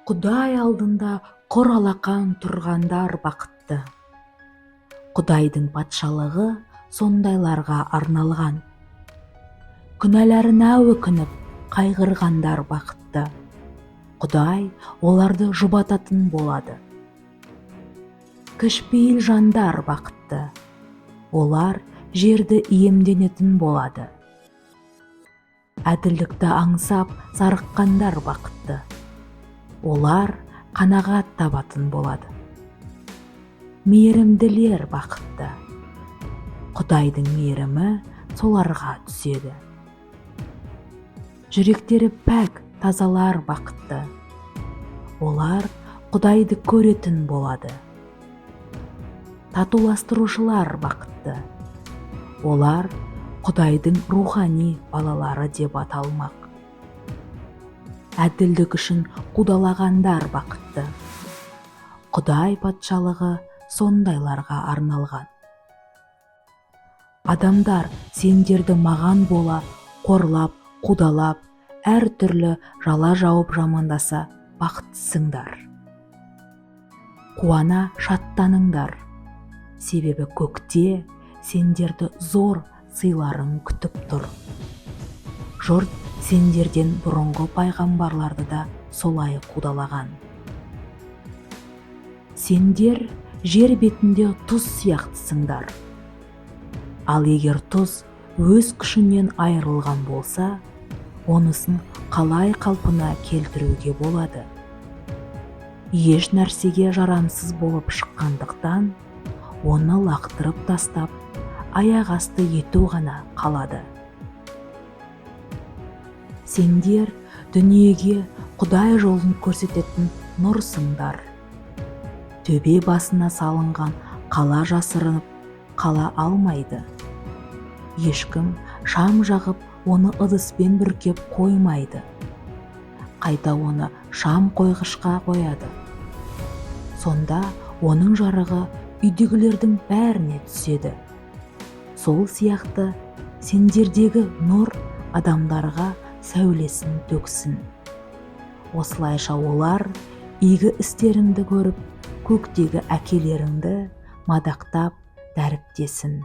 Құдай алдында құр алақан тұрғандар бақытты. Құдайдың патшалығы сондайларға арналған. Күнәларына өкініп, қайғырғандар бақытты. Құдай оларды жұбататын болады. Кішпейіл жандар бақытты. Олар жерді иемденетін болады. Әділдікті аңсап зарыққандар бақытты. Олар қанағат табатын болады. Мейірімділер бақытты. Құдайдың мейірімі соларға түседі. Жүректері пәк тазалар бақытты. Олар Құдайды көретін болады. Татуластырушылар бақытты. Олар Құдайдың рухани балалары деп аталмақ. Әділдік үшін қудалағандар бақытты. Құдай патшалығы сондайларға арналған. Адамдар сендерді маған бола қорлап, қудалап, әр түрлі жала жауып жамандаса бақыттысыңдар. Қуана шаттаныңдар, себебі көкте сендерді зор сыйларың күтіп тұр. Жұрт сендерден бұрынғы пайғамбарларды да солай қудалаған. Сендер жер бетінде тұз сияқтысыңдар. Ал егер тұз өз күшінен айырылған болса, онысын қалай қалпына келтіруге болады? Еш нәрсеге жарамсыз болып шыққандықтан, оны лақтырып тастап, аяқ асты ету ғана қалады. Сендер дүниеге Құдай жолын көрсететін нұрсыңдар. Төбе басына салынған қала жасырынып қала алмайды. Ешкім шам жағып, оны ыдыспен бүркеп қоймайды. Қайта оны шам қойғышқа қояды. Сонда оның жарығы үйдегілердің бәріне түседі. Сол сияқты сендердегі нұр адамдарға сәулесін төксін. Осылайша олар игі істеріңді көріп, көктегі әкелеріңді мадақтап дәріптесін.